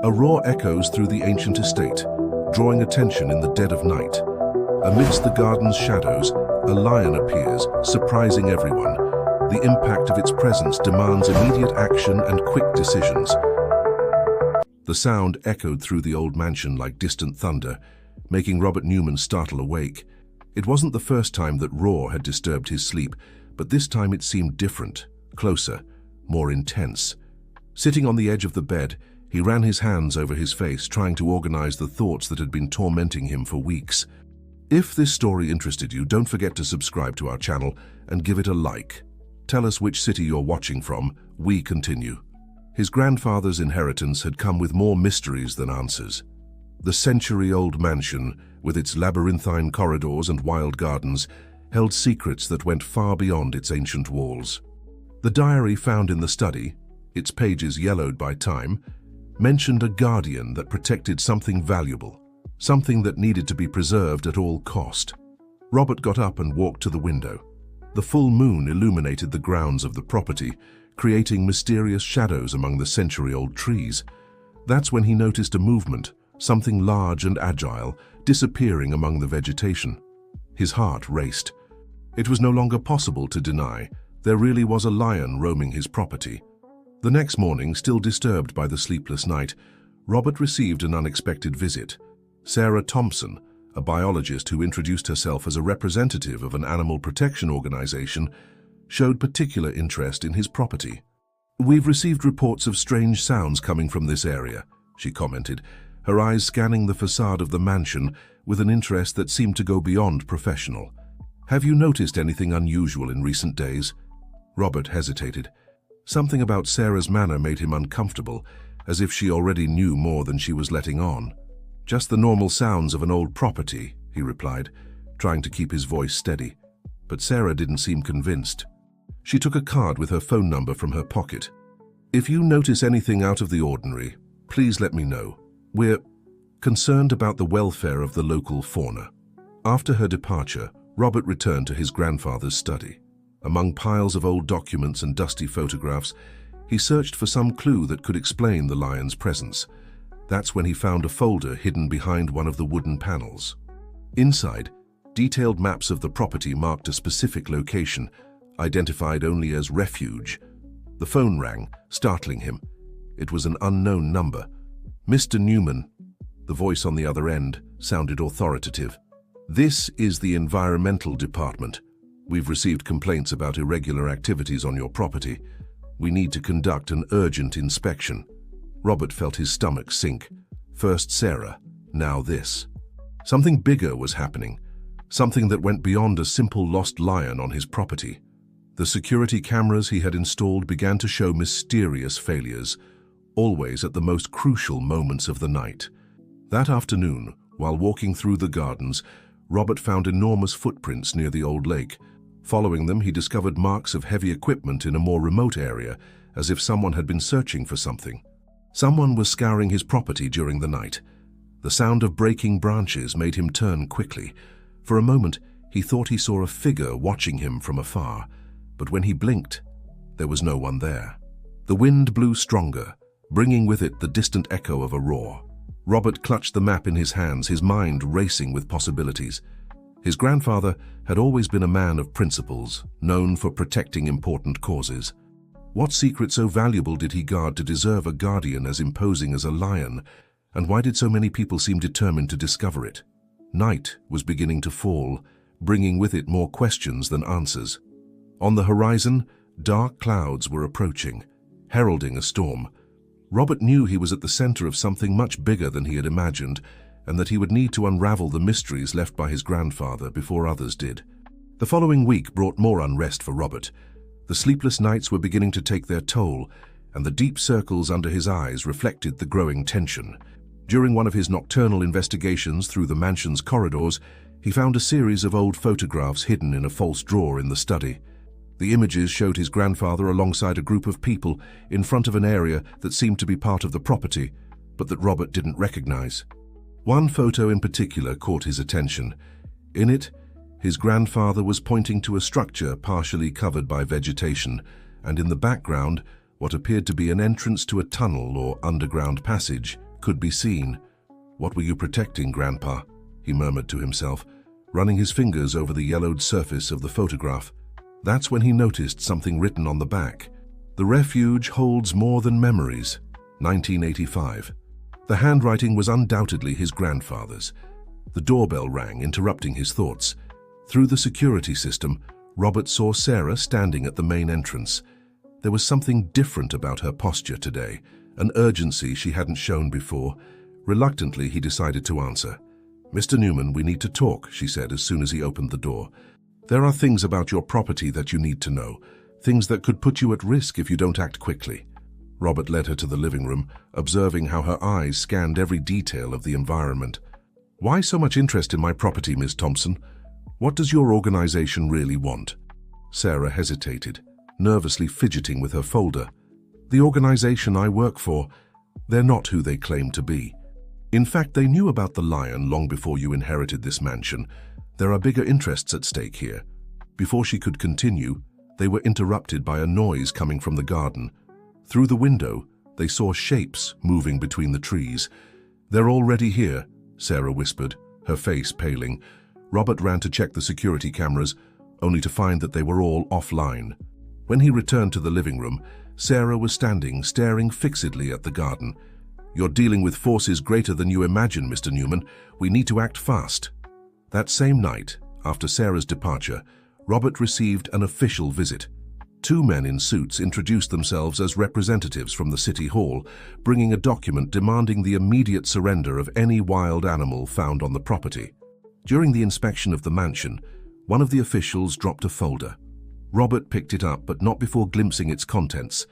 A roar echoes through the ancient estate, drawing attention in the dead of night. Amidst the garden's shadows, a lion appears, surprising everyone. The impact of its presence demands immediate action and quick decisions. The sound echoed through the old mansion like distant thunder, making Robert Newman startle awake. It wasn't the first time that roar had disturbed his sleep, but this time it seemed different, closer, more intense. Sitting on the edge of the bed, he ran his hands over his face, trying to organize the thoughts that had been tormenting him for weeks. If this story interested you, don't forget to subscribe to our channel and give it a like. Tell us which city you're watching from. We continue. His grandfather's inheritance had come with more mysteries than answers. The century-old mansion, with its labyrinthine corridors and wild gardens, held secrets that went far beyond its ancient walls. The diary found in the study, its pages yellowed by time, mentioned a guardian that protected something valuable, something that needed to be preserved at all cost. Robert got up and walked to the window. The full moon illuminated the grounds of the property, creating mysterious shadows among the century-old trees. That's when he noticed a movement, something large and agile, disappearing among the vegetation. His heart raced. It was no longer possible to deny. There really was a lion roaming his property. The next morning, still disturbed by the sleepless night, Robert received an unexpected visit. Sarah Thompson, a biologist who introduced herself as a representative of an animal protection organization, showed particular interest in his property. "We've received reports of strange sounds coming from this area," she commented, her eyes scanning the facade of the mansion with an interest that seemed to go beyond professional. "Have you noticed anything unusual in recent days?" Robert hesitated. Something about Sarah's manner made him uncomfortable, as if she already knew more than she was letting on. "Just the normal sounds of an old property," he replied, trying to keep his voice steady. But Sarah didn't seem convinced. She took a card with her phone number from her pocket. "If you notice anything out of the ordinary, please let me know. We're concerned about the welfare of the local fauna." After her departure, Robert returned to his grandfather's study. Among piles of old documents and dusty photographs, he searched for some clue that could explain the lion's presence. That's when he found a folder hidden behind one of the wooden panels. Inside, detailed maps of the property marked a specific location, identified only as refuge. The phone rang, startling him. It was an unknown number. "Mr. Newman," the voice on the other end sounded authoritative. "This is the Environmental Department. We've received complaints about irregular activities on your property. We need to conduct an urgent inspection." Robert felt his stomach sink. First Sarah, now this. Something bigger was happening, something that went beyond a simple lost lion on his property. The security cameras he had installed began to show mysterious failures, always at the most crucial moments of the night. That afternoon, while walking through the gardens, Robert found enormous footprints near the old lake. Following them, he discovered marks of heavy equipment in a more remote area, as if someone had been searching for something. Someone was scouring his property during the night. The sound of breaking branches made him turn quickly. For a moment, he thought he saw a figure watching him from afar, but when he blinked, there was no one there. The wind blew stronger, bringing with it the distant echo of a roar. Robert clutched the map in his hands, his mind racing with possibilities. His grandfather had always been a man of principles, known for protecting important causes. What secret so valuable did he guard to deserve a guardian as imposing as a lion, and why did so many people seem determined to discover it? Night was beginning to fall, bringing with it more questions than answers. On the horizon, dark clouds were approaching, heralding a storm. Robert knew he was at the center of something much bigger than he had imagined, and that he would need to unravel the mysteries left by his grandfather before others did. The following week brought more unrest for Robert. The sleepless nights were beginning to take their toll, and the deep circles under his eyes reflected the growing tension. During one of his nocturnal investigations through the mansion's corridors, he found a series of old photographs hidden in a false drawer in the study. The images showed his grandfather alongside a group of people in front of an area that seemed to be part of the property, but that Robert didn't recognize. One photo in particular caught his attention. In it, his grandfather was pointing to a structure partially covered by vegetation, and in the background, what appeared to be an entrance to a tunnel or underground passage could be seen. "What were you protecting, Grandpa?" he murmured to himself, running his fingers over the yellowed surface of the photograph. That's when he noticed something written on the back. "The refuge holds more than memories. 1985. The handwriting was undoubtedly his grandfather's. The doorbell rang, interrupting his thoughts. Through the security system, Robert saw Sarah standing at the main entrance. There was something different about her posture today, an urgency she hadn't shown before. Reluctantly, he decided to answer. "Mr. Newman, we need to talk," she said as soon as he opened the door. "There are things about your property that you need to know, things that could put you at risk if you don't act quickly." Robert led her to the living room, observing how her eyes scanned every detail of the environment. "Why so much interest in my property, Ms. Thompson? What does your organization really want?" Sarah hesitated, nervously fidgeting with her folder. "The organization I work for, they're not who they claim to be. In fact, they knew about the lion long before you inherited this mansion. There are bigger interests at stake here." Before she could continue, they were interrupted by a noise coming from the garden. Through the window, they saw shapes moving between the trees. "They're already here," Sarah whispered, her face paling. Robert ran to check the security cameras, only to find that they were all offline. When he returned to the living room, Sarah was standing, staring fixedly at the garden. "You're dealing with forces greater than you imagine, Mr. Newman. We need to act fast." That same night, after Sarah's departure, Robert received an official visit. Two men in suits introduced themselves as representatives from the City Hall, bringing a document demanding the immediate surrender of any wild animal found on the property. During the inspection of the mansion, one of the officials dropped a folder. Robert picked it up, but not before glimpsing its contents.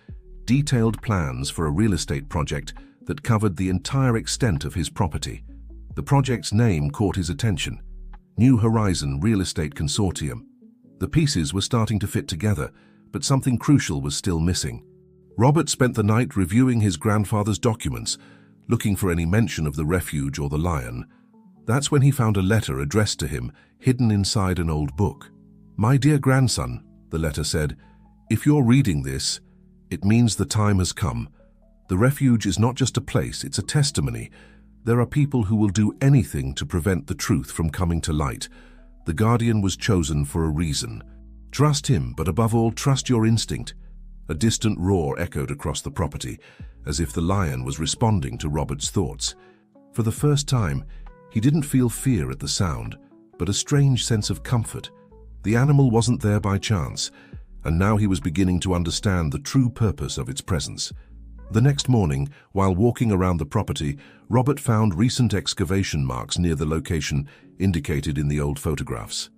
Detailed plans for a real estate project that covered the entire extent of his property. The project's name caught his attention: New Horizon Real Estate Consortium. The pieces were starting to fit together, but something crucial was still missing. Robert spent the night reviewing his grandfather's documents, looking for any mention of the refuge or the lion. That's when he found a letter addressed to him, hidden inside an old book. "My dear grandson," the letter said, "if you're reading this, it means the time has come. The refuge is not just a place, it's a testimony. There are people who will do anything to prevent the truth from coming to light. The Guardian was chosen for a reason. Trust him, but above all, trust your instinct." A distant roar echoed across the property, as if the lion was responding to Robert's thoughts. For the first time, he didn't feel fear at the sound, but a strange sense of comfort. The animal wasn't there by chance, and now he was beginning to understand the true purpose of its presence. The next morning, while walking around the property, Robert found recent excavation marks near the location indicated in the old photographs.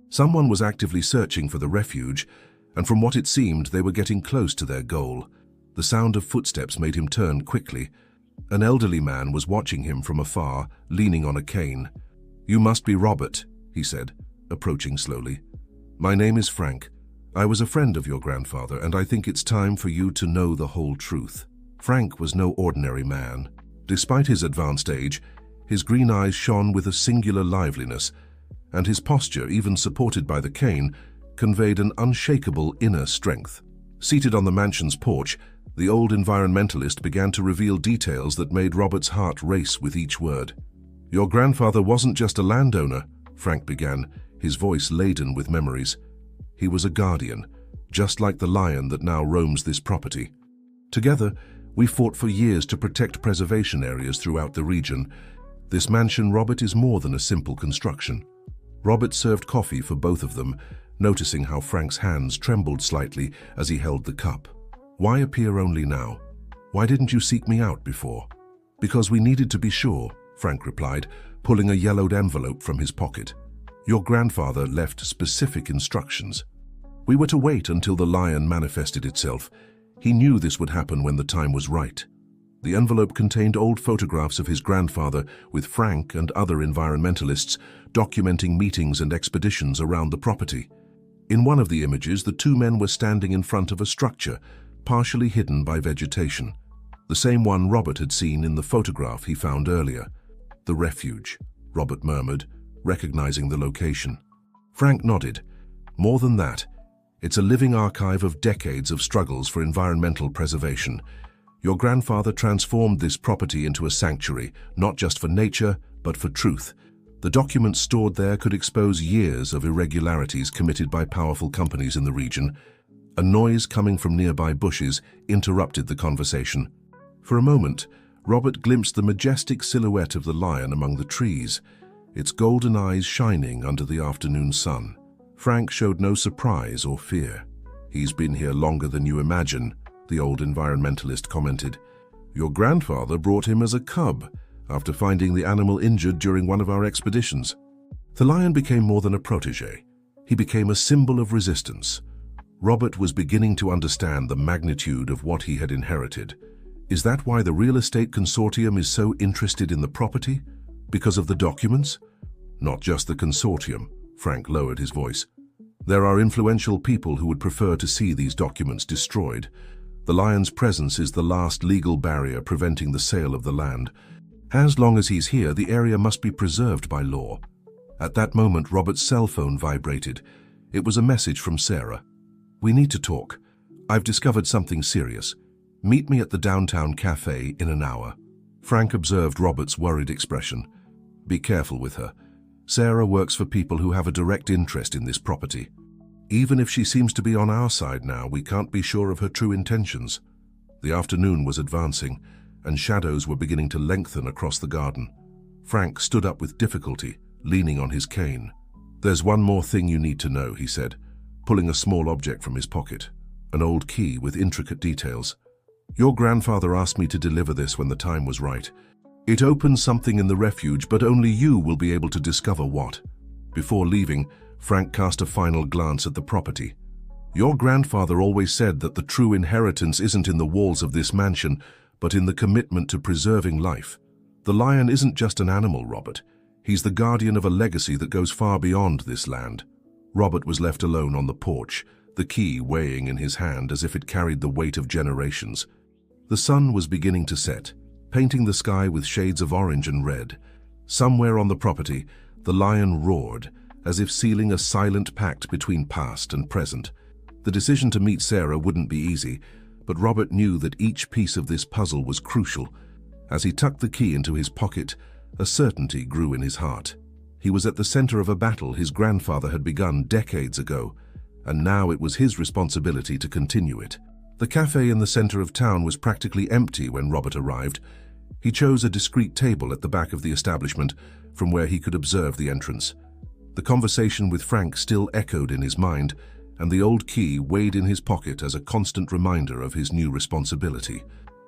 Someone was actively searching for the refuge, and from what it seemed, they were getting close to their goal. The sound of footsteps made him turn quickly. An elderly man was watching him from afar, leaning on a cane. "You must be Robert," he said, approaching slowly. "My name is Frank. I was a friend of your grandfather, and I think it's time for you to know the whole truth." Frank was no ordinary man. Despite his advanced age, his green eyes shone with a singular liveliness, and his posture, even supported by the cane, conveyed an unshakable inner strength. Seated on the mansion's porch, the old environmentalist began to reveal details that made Robert's heart race with each word. "Your grandfather wasn't just a landowner," Frank began, his voice laden with memories. "He was a guardian, just like the lion that now roams this property. Together, we fought for years to protect preservation areas throughout the region. This mansion, Robert, is more than a simple construction." Robert served coffee for both of them, noticing how Frank's hands trembled slightly as he held the cup. "Why appear only now? Why didn't you seek me out before?" "Because we needed to be sure," Frank replied, pulling a yellowed envelope from his pocket. "Your grandfather left specific instructions. We were to wait until the lion manifested itself. He knew this would happen when the time was right." The envelope contained old photographs of his grandfather with Frank and other environmentalists documenting meetings and expeditions around the property. In one of the images, the two men were standing in front of a structure, partially hidden by vegetation. The same one Robert had seen in the photograph he found earlier. "The refuge," Robert murmured, recognizing the location. Frank nodded. "More than that, it's a living archive of decades of struggles for environmental preservation. Your grandfather transformed this property into a sanctuary, not just for nature, but for truth. The documents stored there could expose years of irregularities committed by powerful companies in the region. A noise coming from nearby bushes interrupted the conversation. For a moment, Robert glimpsed the majestic silhouette of the lion among the trees, its golden eyes shining under the afternoon sun. Frank showed no surprise or fear. "He's been here longer than you imagine," the old environmentalist commented. "Your grandfather brought him as a cub, after finding the animal injured during one of our expeditions." The lion became more than a protege. He became a symbol of resistance. Robert was beginning to understand the magnitude of what he had inherited. Is that why the real estate consortium is so interested in the property? Because of the documents? Not just the consortium. Frank lowered his voice. There are influential people who would prefer to see these documents destroyed. The lion's presence is the last legal barrier preventing the sale of the land. As long as he's here, the area must be preserved by law. At that moment, Robert's cell phone vibrated. It was a message from Sarah. "We need to talk. I've discovered something serious. Meet me at the downtown cafe in an hour." Frank observed Robert's worried expression. "Be careful with her. Sarah works for people who have a direct interest in this property. Even if she seems to be on our side now, we can't be sure of her true intentions." The afternoon was advancing, and shadows were beginning to lengthen across the garden. Frank stood up with difficulty, leaning on his cane. "There's one more thing you need to know," he said, pulling a small object from his pocket, an old key with intricate details. "Your grandfather asked me to deliver this when the time was right. It opens something in the refuge, but only you will be able to discover what." Before leaving, Frank cast a final glance at the property. "Your grandfather always said that the true inheritance isn't in the walls of this mansion, but in the commitment to preserving life. The lion isn't just an animal, Robert. He's the guardian of a legacy that goes far beyond this land." Robert was left alone on the porch, the key weighing in his hand as if it carried the weight of generations. The sun was beginning to set, painting the sky with shades of orange and red. Somewhere on the property, the lion roared, as if sealing a silent pact between past and present. The decision to meet Sarah wouldn't be easy, but Robert knew that each piece of this puzzle was crucial. As he tucked the key into his pocket, a certainty grew in his heart. He was at the center of a battle his grandfather had begun decades ago, and now it was his responsibility to continue it. The cafe in the center of town was practically empty when Robert arrived. He chose a discreet table at the back of the establishment from where he could observe the entrance. The conversation with Frank still echoed in his mind, and the old key weighed in his pocket as a constant reminder of his new responsibility.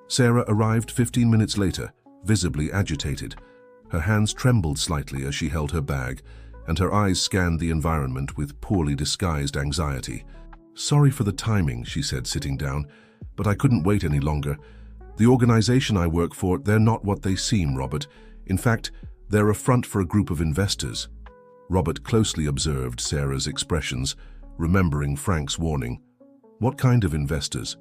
Sarah arrived 15 minutes later, visibly agitated. Her hands trembled slightly as she held her bag, and her eyes scanned the environment with poorly disguised anxiety. "Sorry for the timing," she said, sitting down, "but I couldn't wait any longer. The organization I work for, they're not what they seem, Robert. In fact, they're a front for a group of investors." Robert closely observed Sarah's expressions, remembering Frank's warning. "What kind of investors?"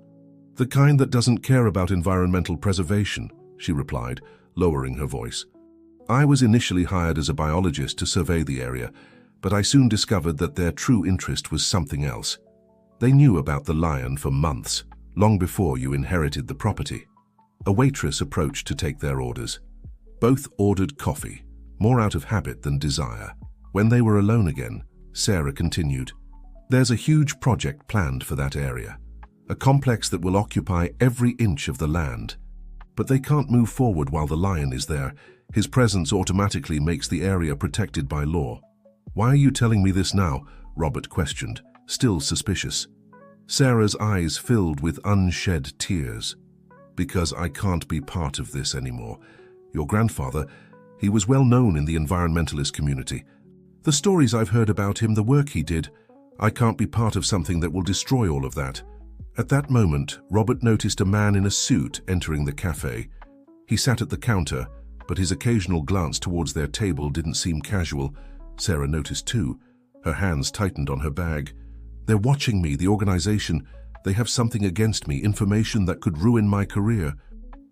"The kind that doesn't care about environmental preservation," she replied, lowering her voice. "I was initially hired as a biologist to survey the area, but I soon discovered that their true interest was something else. They knew about the lion for months, long before you inherited the property." A waitress approached to take their orders. Both ordered coffee, more out of habit than desire. When they were alone again, Sarah continued, "There's a huge project planned for that area, a complex that will occupy every inch of the land. But they can't move forward while the lion is there. His presence automatically makes the area protected by law." "Why are you telling me this now?" Robert questioned, still suspicious. Sarah's eyes filled with unshed tears. "Because I can't be part of this anymore. Your grandfather, he was well known in the environmentalist community. The stories I've heard about him, the work he did, I can't be part of something that will destroy all of that." At that moment, Robert noticed a man in a suit entering the cafe. He sat at the counter, but his occasional glance towards their table didn't seem casual. Sarah noticed too. Her hands tightened on her bag. "They're watching me, the organization. They have something against me, information that could ruin my career.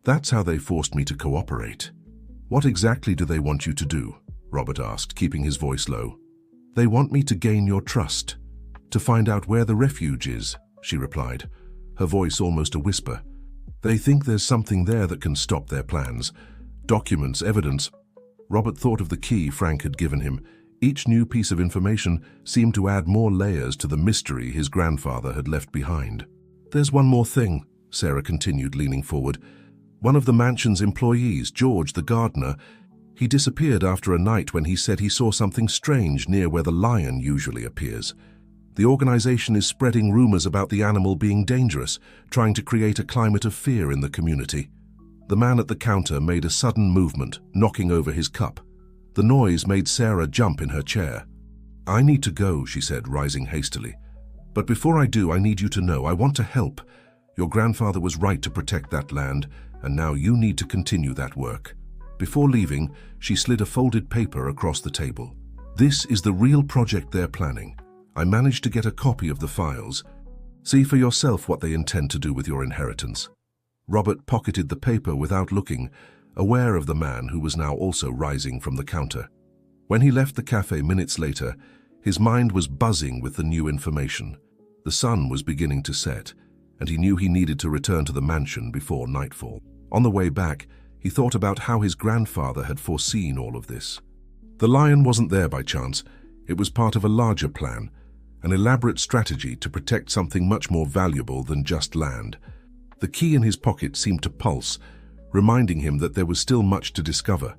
That's how they forced me to cooperate." "What exactly do they want you to do?" Robert asked, keeping his voice low. "They want me to gain your trust, to find out where the refuge is," she replied, her voice almost a whisper. They think there's something there that can stop their plans. Documents, evidence. Robert thought of the key Frank had given him. Each new piece of information seemed to add more layers to the mystery his grandfather had left behind. "There's one more thing," Sarah continued, leaning forward. "One of the mansion's employees, George, the gardener, he disappeared after a night when he said he saw something strange near where the lion usually appears. The organization is spreading rumors about the animal being dangerous, trying to create a climate of fear in the community." The man at the counter made a sudden movement, knocking over his cup. The noise made Sarah jump in her chair. "I need to go," she said, rising hastily. "But before I do, I need you to know I want to help. Your grandfather was right to protect that land, and now you need to continue that work." Before leaving, she slid a folded paper across the table. "This is the real project they're planning. I managed to get a copy of the files. See for yourself what they intend to do with your inheritance." Robert pocketed the paper without looking, aware of the man who was now also rising from the counter. When he left the cafe minutes later, his mind was buzzing with the new information. The sun was beginning to set, and he knew he needed to return to the mansion before nightfall. On the way back, he thought about how his grandfather had foreseen all of this. The lion wasn't there by chance. It was part of a larger plan, an elaborate strategy to protect something much more valuable than just land. The key in his pocket seemed to pulse, reminding him that there was still much to discover.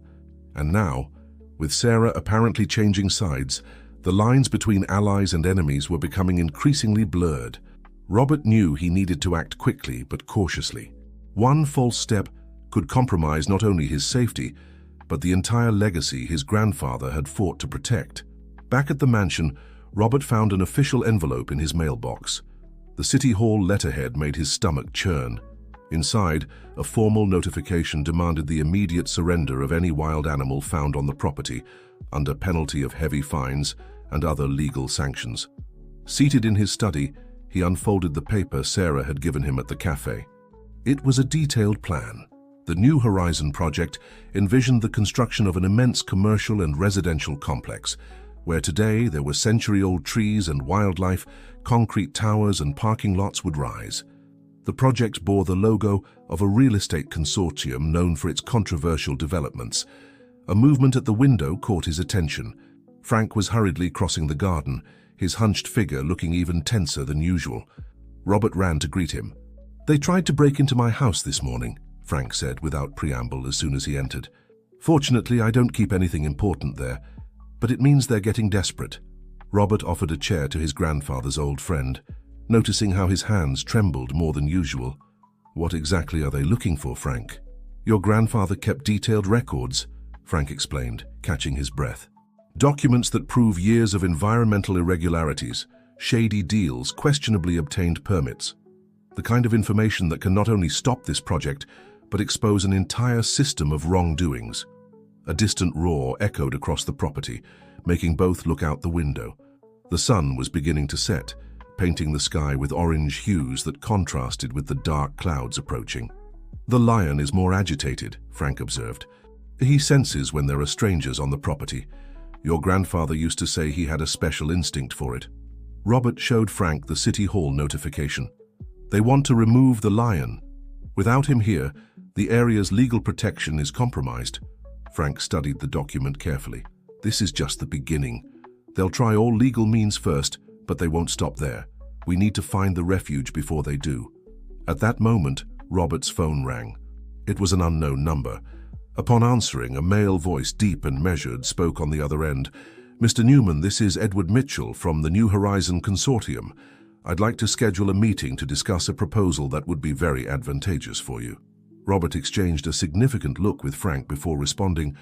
And now, with Sarah apparently changing sides, the lines between allies and enemies were becoming increasingly blurred. Robert knew he needed to act quickly but cautiously. One false step could compromise not only his safety, but the entire legacy his grandfather had fought to protect. Back at the mansion, Robert found an official envelope in his mailbox. The City Hall letterhead made his stomach churn. Inside, a formal notification demanded the immediate surrender of any wild animal found on the property, under penalty of heavy fines and other legal sanctions. Seated in his study, he unfolded the paper Sarah had given him at the cafe. It was a detailed plan. The New Horizon project envisioned the construction of an immense commercial and residential complex, where today there were century-old trees and wildlife, concrete towers and parking lots would rise. The project bore the logo of a real estate consortium known for its controversial developments. A movement at the window caught his attention. Frank was hurriedly crossing the garden, his hunched figure looking even tenser than usual. Robert ran to greet him. "They tried to break into my house this morning," Frank said without preamble as soon as he entered. "Fortunately, I don't keep anything important there, but it means they're getting desperate." Robert offered a chair to his grandfather's old friend, noticing how his hands trembled more than usual. "What exactly are they looking for, Frank?" "Your grandfather kept detailed records," Frank explained, catching his breath. "Documents that prove years of environmental irregularities, shady deals, questionably obtained permits. The kind of information that can not only stop this project, but expose an entire system of wrongdoings." A distant roar echoed across the property, making both look out the window. The sun was beginning to set, painting the sky with orange hues that contrasted with the dark clouds approaching. "The lion is more agitated," Frank observed. "He senses when there are strangers on the property. Your grandfather used to say he had a special instinct for it." Robert showed Frank the City Hall notification. "They want to remove the lion. Without him here, the area's legal protection is compromised." Frank studied the document carefully. "This is just the beginning. They'll try all legal means first, but they won't stop there. We need to find the refuge before they do." At that moment, Robert's phone rang. It was an unknown number. Upon answering, a male voice, deep and measured, spoke on the other end. "Mr. Newman, this is Edward Mitchell from the New Horizon Consortium. I'd like to schedule a meeting to discuss a proposal that would be very advantageous for you." Robert exchanged a significant look with Frank before responding,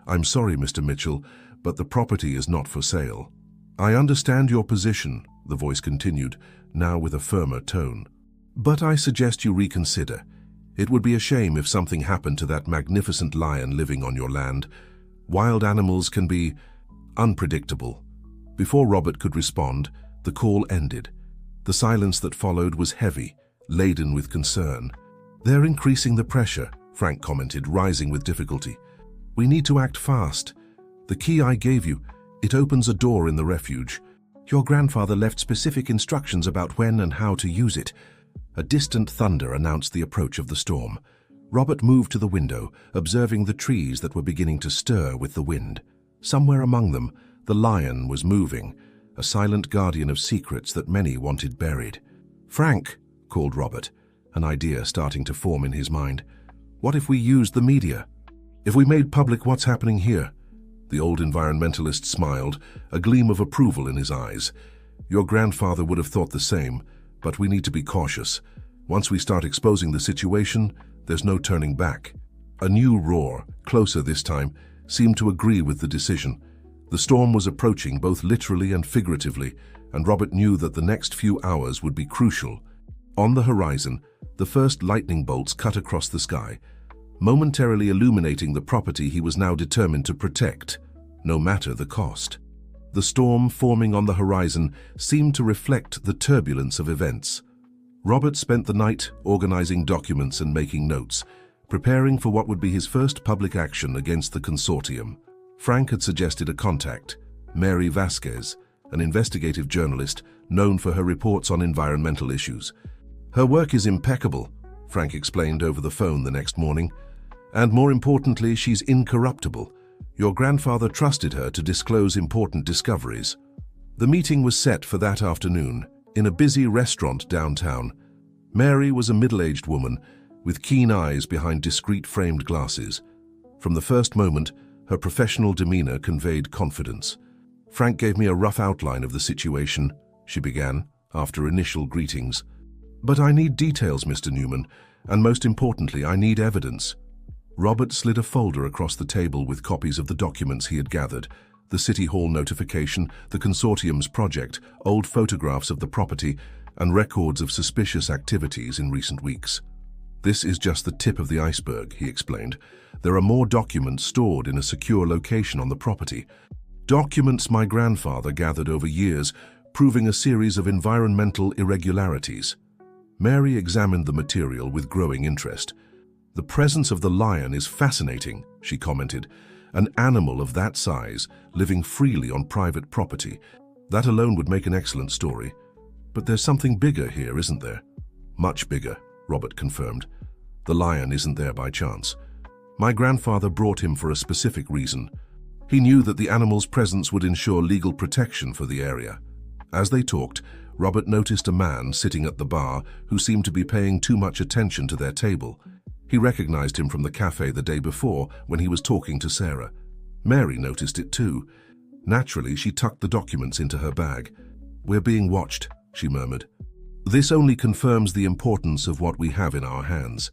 "I'm sorry, Mr. Mitchell, but the property is not for sale." "I understand your position," the voice continued, now with a firmer tone. "But I suggest you reconsider. It would be a shame if something happened to that magnificent lion living on your land. Wild animals can be unpredictable." Before Robert could respond, the call ended. The silence that followed was heavy, laden with concern. "They're increasing the pressure," Frank commented, rising with difficulty. "We need to act fast. The key I gave you, it opens a door in the refuge. Your grandfather left specific instructions about when and how to use it. A distant thunder announced the approach of the storm. Robert moved to the window, observing the trees that were beginning to stir with the wind. Somewhere among them, the lion was moving, a silent guardian of secrets that many wanted buried. "Frank," called Robert, an idea starting to form in his mind. "What if we used the media? If we made public what's happening here?" The old environmentalist smiled, a gleam of approval in his eyes. "Your grandfather would have thought the same, but we need to be cautious. Once we start exposing the situation, there's no turning back." A new roar, closer this time, seemed to agree with the decision. The storm was approaching both literally and figuratively, and Robert knew that the next few hours would be crucial. On the horizon, the first lightning bolts cut across the sky, momentarily illuminating the property he was now determined to protect, no matter the cost. The storm forming on the horizon seemed to reflect the turbulence of events. Robert spent the night organizing documents and making notes, preparing for what would be his first public action against the consortium. Frank had suggested a contact, Mary Vasquez, an investigative journalist known for her reports on environmental issues. "Her work is impeccable," Frank explained over the phone the next morning. "And more importantly, she's incorruptible. Your grandfather trusted her to disclose important discoveries." The meeting was set for that afternoon, in a busy restaurant downtown. Mary was a middle-aged woman, with keen eyes behind discreet framed glasses. From the first moment, her professional demeanor conveyed confidence. "Frank gave me a rough outline of the situation," she began, after initial greetings. "But I need details, Mr. Newman, and most importantly, I need evidence." Robert slid a folder across the table with copies of the documents he had gathered: the City Hall notification, the consortium's project, old photographs of the property, and records of suspicious activities in recent weeks. "This is just the tip of the iceberg," he explained. "There are more documents stored in a secure location on the property. Documents my grandfather gathered over years, proving a series of environmental irregularities." Mary examined the material with growing interest. "The presence of the lion is fascinating," she commented. "An animal of that size, living freely on private property. That alone would make an excellent story. But there's something bigger here, isn't there?" "Much bigger," Robert confirmed. "The lion isn't there by chance. My grandfather brought him for a specific reason. He knew that the animal's presence would ensure legal protection for the area." As they talked, Robert noticed a man sitting at the bar who seemed to be paying too much attention to their table. He recognized him from the cafe the day before when he was talking to Sarah. Mary noticed it too. Naturally, she tucked the documents into her bag. "We're being watched," she murmured. "This only confirms the importance of what we have in our hands."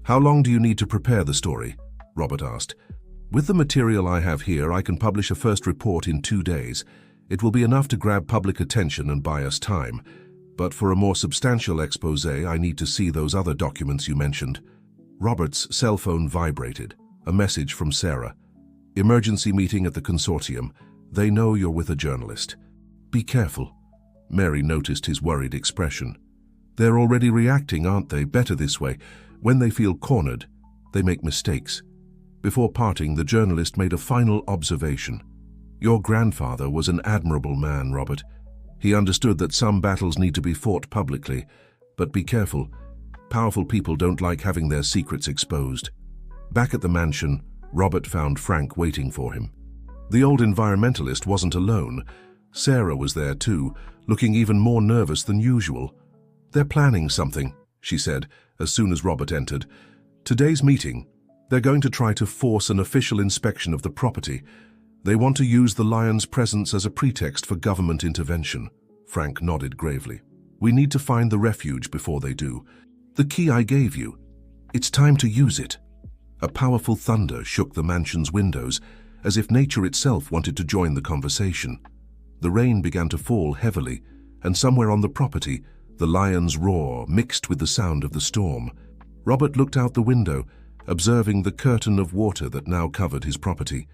"How long do you need to prepare the story?" Robert asked. "With the material I have here, I can publish a first report in 2 days. It will be enough to grab public attention and buy us time. But for a more substantial expose, I need to see those other documents you mentioned." Robert's cell phone vibrated. A message from Sarah. "Emergency meeting at the consortium. They know you're with a journalist. Be careful." Mary noticed his worried expression. "They're already reacting, aren't they? Better this way. When they feel cornered, they make mistakes." Before parting, the journalist made a final observation. "Your grandfather was an admirable man, Robert. He understood that some battles need to be fought publicly, but be careful. Powerful people don't like having their secrets exposed." Back at the mansion, Robert found Frank waiting for him. The old environmentalist wasn't alone. Sarah was there too, looking even more nervous than usual. "They're planning something," she said, as soon as Robert entered. "Today's meeting, they're going to try to force an official inspection of the property. They want to use the lion's presence as a pretext for government intervention." Frank nodded gravely. "We need to find the refuge before they do. The key I gave you. It's time to use it." A powerful thunder shook the mansion's windows, as if nature itself wanted to join the conversation. The rain began to fall heavily, and somewhere on the property, the lion's roar mixed with the sound of the storm. Robert looked out the window, observing the curtain of water that now covered his property.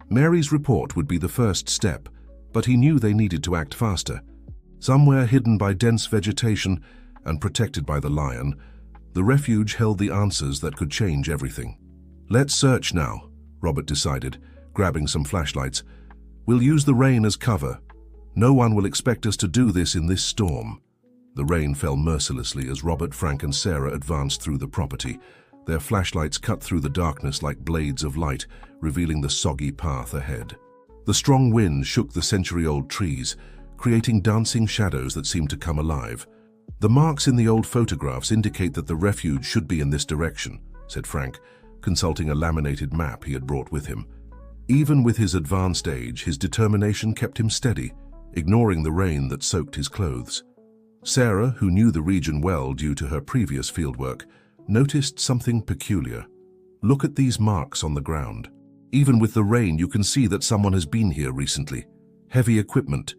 Mary's report would be the first step, but he knew they needed to act faster. Somewhere hidden by dense vegetation and protected by the lion, the refuge held the answers that could change everything. "Let's search now," Robert decided, grabbing some flashlights. "We'll use the rain as cover. No one will expect us to do this in this storm." The rain fell mercilessly as Robert, Frank, and Sarah advanced through the property. Their flashlights cut through the darkness like blades of light, revealing the soggy path ahead. The strong wind shook the century-old trees, creating dancing shadows that seemed to come alive. "The marks in the old photographs indicate that the refuge should be in this direction," said Frank, consulting a laminated map he had brought with him. Even with his advanced age, his determination kept him steady, ignoring the rain that soaked his clothes. Sarah, who knew the region well due to her previous fieldwork, noticed something peculiar. "Look at these marks on the ground. Even with the rain, you can see that someone has been here recently. Heavy equipment."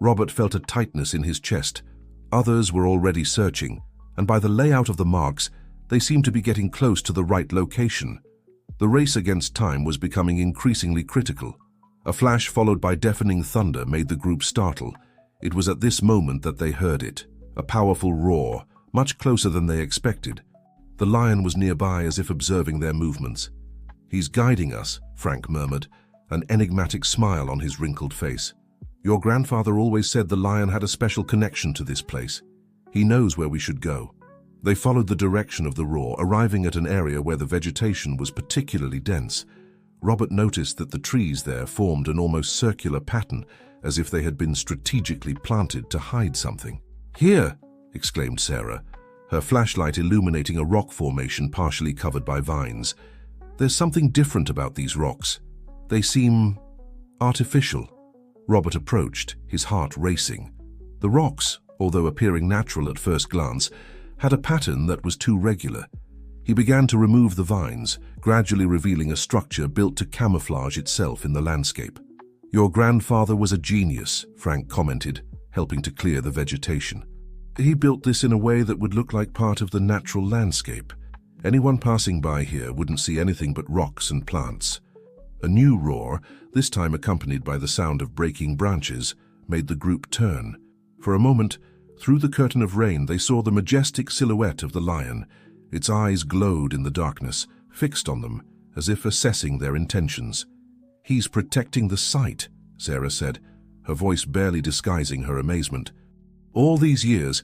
Robert felt a tightness in his chest. Others were already searching, and by the layout of the marks, they seemed to be getting close to the right location. The race against time was becoming increasingly critical. A flash followed by deafening thunder made the group startle. It was at this moment that they heard it, a powerful roar, much closer than they expected. The lion was nearby as if observing their movements. "He's guiding us," Frank murmured, an enigmatic smile on his wrinkled face. "Your grandfather always said the lion had a special connection to this place. He knows where we should go." They followed the direction of the roar, arriving at an area where the vegetation was particularly dense. Robert noticed that the trees there formed an almost circular pattern, as if they had been strategically planted to hide something. "Here!" exclaimed Sarah, her flashlight illuminating a rock formation partially covered by vines. "There's something different about these rocks. They seem artificial." Robert approached, his heart racing. The rocks, although appearing natural at first glance, had a pattern that was too regular. He began to remove the vines, gradually revealing a structure built to camouflage itself in the landscape. "Your grandfather was a genius," Frank commented, helping to clear the vegetation. "He built this in a way that would look like part of the natural landscape. Anyone passing by here wouldn't see anything but rocks and plants." A new roar, this time accompanied by the sound of breaking branches, made the group turn. For a moment, through the curtain of rain, they saw the majestic silhouette of the lion. Its eyes glowed in the darkness, fixed on them, as if assessing their intentions. "He's protecting the site," Sarah said, her voice barely disguising her amazement. "All these years,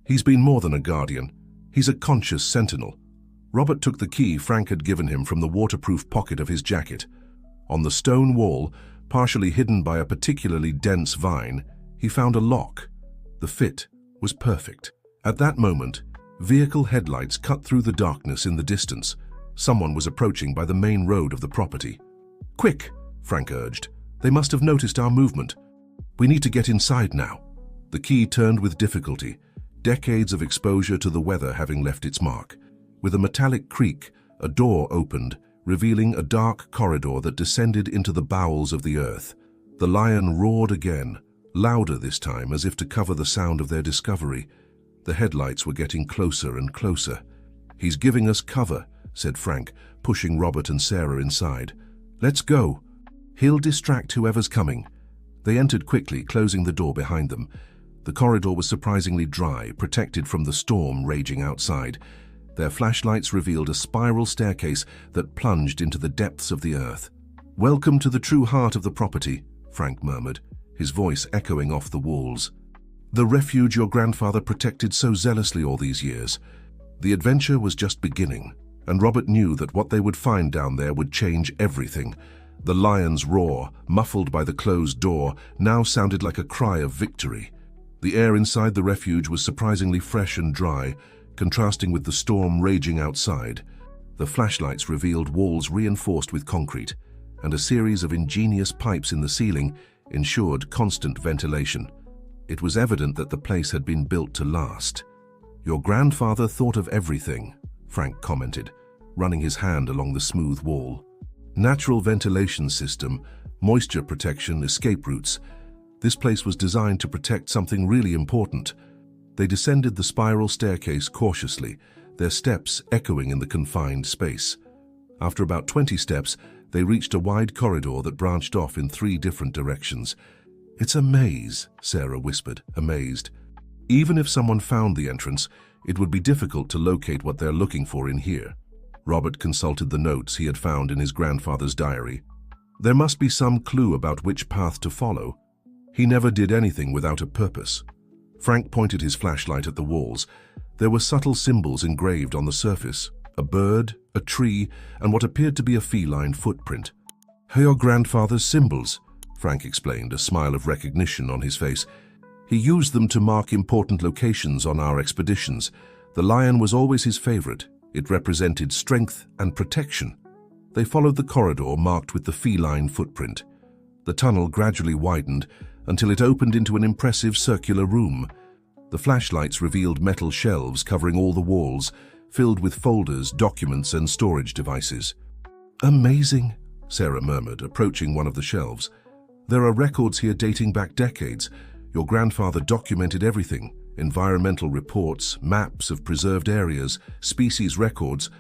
he's been more than a guardian. He's a conscious sentinel." Robert took the key Frank had given him from the waterproof pocket of his jacket. On the stone wall, partially hidden by a particularly dense vine, he found a lock. The fit was perfect. At that moment, vehicle headlights cut through the darkness in the distance. Someone was approaching by the main road of the property. "Quick!" Frank urged. "They must have noticed our movement. We need to get inside now." The key turned with difficulty, decades of exposure to the weather having left its mark. With a metallic creak, a door opened, revealing a dark corridor that descended into the bowels of the earth. The lion roared again, louder this time, as if to cover the sound of their discovery. The headlights were getting closer and closer. "He's giving us cover," said Frank, pushing Robert and Sarah inside. "Let's go. He'll distract whoever's coming." They entered quickly, closing the door behind them. The corridor was surprisingly dry, protected from the storm raging outside. Their flashlights revealed a spiral staircase that plunged into the depths of the earth. "Welcome to the true heart of the property," Frank murmured, his voice echoing off the walls. "The refuge your grandfather protected so zealously all these years." The adventure was just beginning, and Robert knew that what they would find down there would change everything. The lion's roar, muffled by the closed door, now sounded like a cry of victory. The air inside the refuge was surprisingly fresh and dry, contrasting with the storm raging outside. The flashlights revealed walls reinforced with concrete, and a series of ingenious pipes in the ceiling ensured constant ventilation. It was evident that the place had been built to last. "Your grandfather thought of everything," Frank commented, running his hand along the smooth wall. "Natural ventilation system, moisture protection, escape routes. This place was designed to protect something really important." They descended the spiral staircase cautiously, their steps echoing in the confined space. After about 20 steps, they reached a wide corridor that branched off in 3 different directions. "It's a maze," Sarah whispered, amazed. "Even if someone found the entrance, it would be difficult to locate what they're looking for in here." Robert consulted the notes he had found in his grandfather's diary. There must be some clue about which path to follow. He never did anything without a purpose. Frank pointed his flashlight at the walls. There were subtle symbols engraved on the surface: a bird, a tree, and what appeared to be a feline footprint. "Your grandfather's symbols," Frank explained, a smile of recognition on his face. "He used them to mark important locations on our expeditions. The lion was always his favorite. It represented strength and protection." They followed the corridor marked with the feline footprint. The tunnel gradually widened until it opened into an impressive circular room. The flashlights revealed metal shelves covering all the walls, filled with folders, documents, and storage devices. "Amazing," Sarah murmured, approaching one of the shelves. "There are records here dating back decades. Your grandfather documented everything: environmental reports, maps of preserved areas, species records."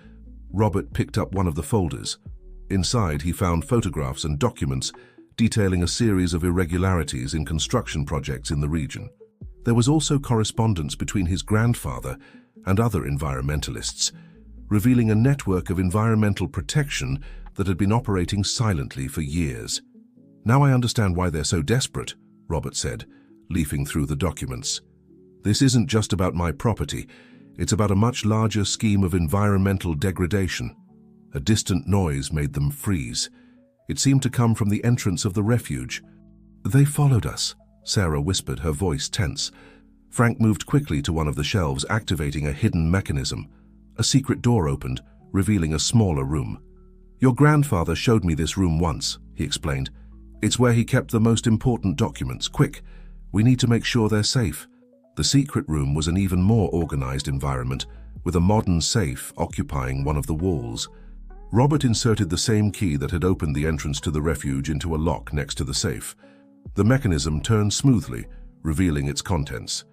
Robert picked up one of the folders. Inside, he found photographs and documents detailing a series of irregularities in construction projects in the region. There was also correspondence between his grandfather and other environmentalists, revealing a network of environmental protection that had been operating silently for years. "Now I understand why they're so desperate," Robert said, leafing through the documents. "This isn't just about my property. It's about a much larger scheme of environmental degradation." A distant noise made them freeze. It seemed to come from the entrance of the refuge. "They followed us," Sarah whispered, her voice tense. Frank moved quickly to one of the shelves, activating a hidden mechanism. A secret door opened, revealing a smaller room. "Your grandfather showed me this room once," he explained. "It's where he kept the most important documents. Quick, we need to make sure they're safe." The secret room was an even more organized environment, with a modern safe occupying one of the walls. Robert inserted the same key that had opened the entrance to the refuge into a lock next to the safe. The mechanism turned smoothly, revealing its contents.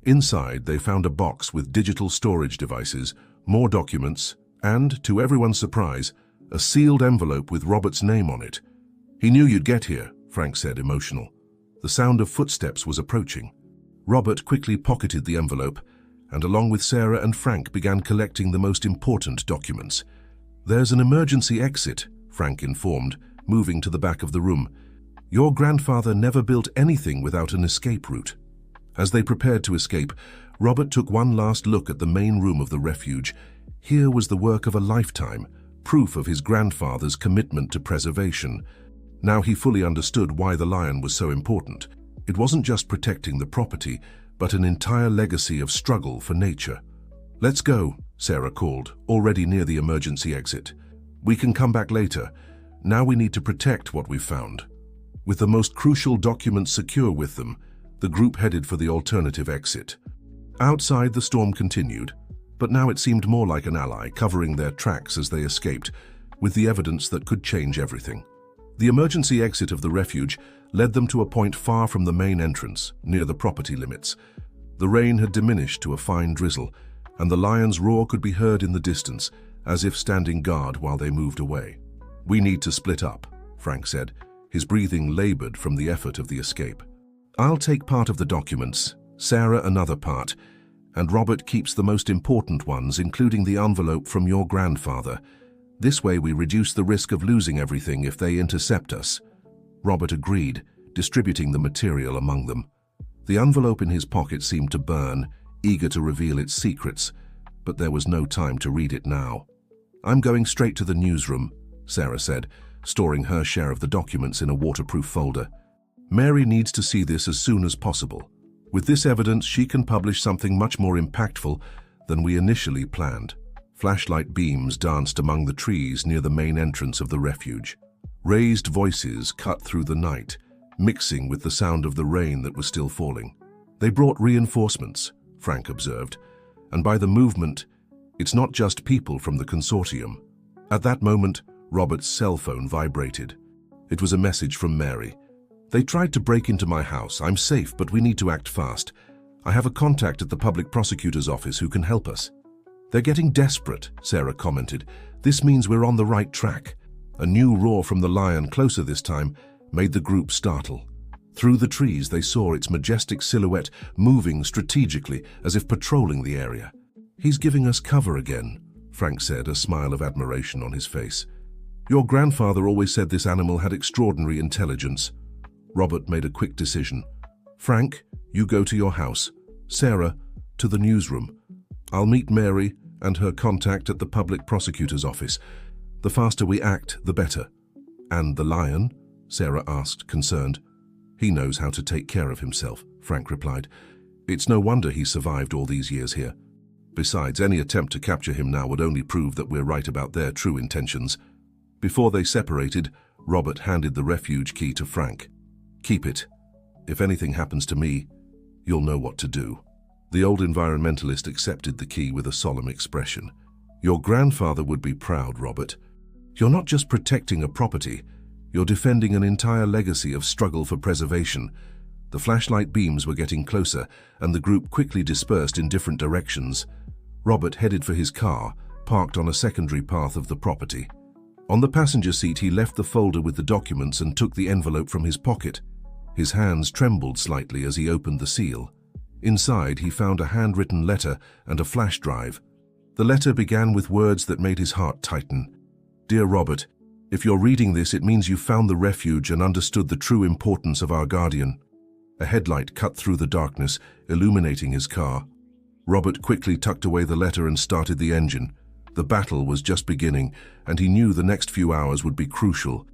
Inside, they found a box with digital storage devices, more documents, and, to everyone's surprise, a sealed envelope with Robert's name on it. "He knew you'd get here," Frank said, emotional. The sound of footsteps was approaching. Robert quickly pocketed the envelope, and along with Sarah and Frank began collecting the most important documents. "There's an emergency exit," Frank informed, moving to the back of the room. "Your grandfather never built anything without an escape route." As they prepared to escape, Robert took one last look at the main room of the refuge. Here was the work of a lifetime, proof of his grandfather's commitment to preservation. Now he fully understood why the lion was so important. It wasn't just protecting the property, but an entire legacy of struggle for nature. "Let's go," Sarah called, already near the emergency exit. "We can come back later. Now we need to protect what we've found." With the most crucial documents secure with them, the group headed for the alternative exit. Outside, the storm continued, but now it seemed more like an ally, covering their tracks as they escaped, with the evidence that could change everything. The emergency exit of the refuge led them to a point far from the main entrance, near the property limits. The rain had diminished to a fine drizzle, and the lion's roar could be heard in the distance, as if standing guard while they moved away. "We need to split up," Frank said, his breathing labored from the effort of the escape. "I'll take part of the documents, Sarah another part, and Robert keeps the most important ones, including the envelope from your grandfather. This way we reduce the risk of losing everything if they intercept us." Robert agreed, distributing the material among them. The envelope in his pocket seemed to burn, eager to reveal its secrets, but there was no time to read it now. "I'm going straight to the newsroom," Sarah said, storing her share of the documents in a waterproof folder. "Mary needs to see this as soon as possible. With this evidence, she can publish something much more impactful than we initially planned." Flashlight beams danced among the trees near the main entrance of the refuge. Raised voices cut through the night, mixing with the sound of the rain that was still falling. "They brought reinforcements," Frank observed, "and by the movement, it's not just people from the consortium." At that moment, Robert's cell phone vibrated. It was a message from Mary. "They tried to break into my house. I'm safe, but we need to act fast. I have a contact at the public prosecutor's office who can help us." "They're getting desperate," Sarah commented. "This means we're on the right track." A new roar from the lion, closer this time, made the group startle. Through the trees, they saw its majestic silhouette moving strategically, as if patrolling the area. "He's giving us cover again," Frank said, a smile of admiration on his face. "Your grandfather always said this animal had extraordinary intelligence." Robert made a quick decision. "Frank, you go to your house. Sarah, to the newsroom. I'll meet Mary and her contact at the public prosecutor's office. The faster we act, the better. And the lion? Sarah asked, concerned. He knows how to take care of himself, Frank replied. It's no wonder he survived all these years here. Besides, any attempt to capture him now would only prove that we're right about their true intentions. Before they separated, Robert handed the refuge key to Frank. Keep it. If anything happens to me, you'll know what to do. The old environmentalist accepted the key with a solemn expression. Your grandfather would be proud, Robert. You're not just protecting a property, you're defending an entire legacy of struggle for preservation. The flashlight beams were getting closer, and the group quickly dispersed in different directions. Robert headed for his car, parked on a secondary path of the property. On the passenger seat, he left the folder with the documents and took the envelope from his pocket. His hands trembled slightly as he opened the seal. Inside, he found a handwritten letter and a flash drive. The letter began with words that made his heart tighten. Dear Robert, if you're reading this, it means you found the refuge and understood the true importance of our guardian. A headlight cut through the darkness, illuminating his car. Robert quickly tucked away the letter and started the engine. The battle was just beginning, and he knew the next few hours would be crucial.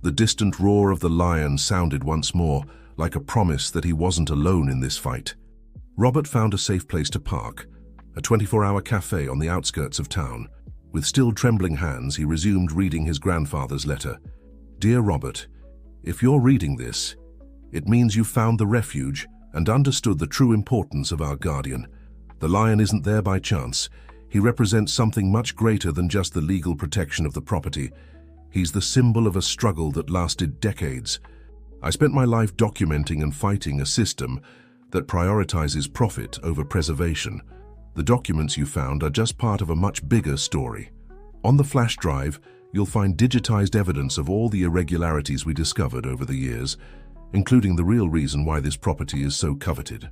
The distant roar of the lion sounded once more, like a promise that he wasn't alone in this fight. Robert found a safe place to park, a 24-hour cafe on the outskirts of town. With still trembling hands, he resumed reading his grandfather's letter. Dear Robert, if you're reading this, it means you found the refuge and understood the true importance of our guardian. The lion isn't there by chance. He represents something much greater than just the legal protection of the property. He's the symbol of a struggle that lasted decades. I spent my life documenting and fighting a system that prioritizes profit over preservation. The documents you found are just part of a much bigger story. On the flash drive, you'll find digitized evidence of all the irregularities we discovered over the years, including the real reason why this property is so coveted.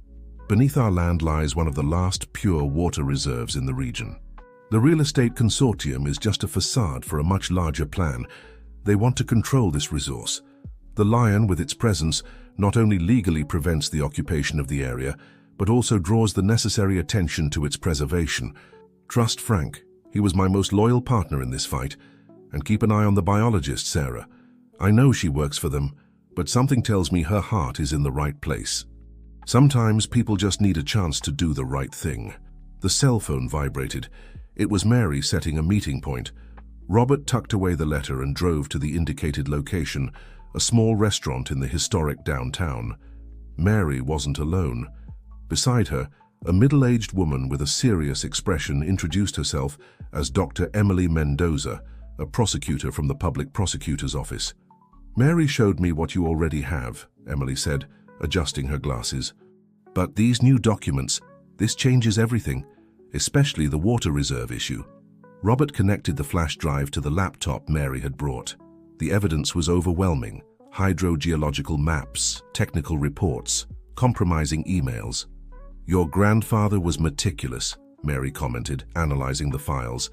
Beneath our land lies one of the last pure water reserves in the region. The real estate consortium is just a facade for a much larger plan. They want to control this resource. The lion, with its presence, not only legally prevents the occupation of the area, but also draws the necessary attention to its preservation. Trust Frank. He was my most loyal partner in this fight. And keep an eye on the biologist, Sarah. I know she works for them, but something tells me her heart is in the right place. Sometimes people just need a chance to do the right thing. The cell phone vibrated. It was Mary setting a meeting point. Robert tucked away the letter and drove to the indicated location, a small restaurant in the historic downtown. Mary wasn't alone. Beside her, a middle-aged woman with a serious expression introduced herself as Dr. Emily Mendoza, a prosecutor from the public prosecutor's office. Mary showed me what you already have, Emily said, adjusting her glasses. But these new documents, this changes everything, especially the water reserve issue. Robert connected the flash drive to the laptop Mary had brought. The evidence was overwhelming. Hydrogeological maps, technical reports, compromising emails. Your grandfather was meticulous, Mary commented, analyzing the files.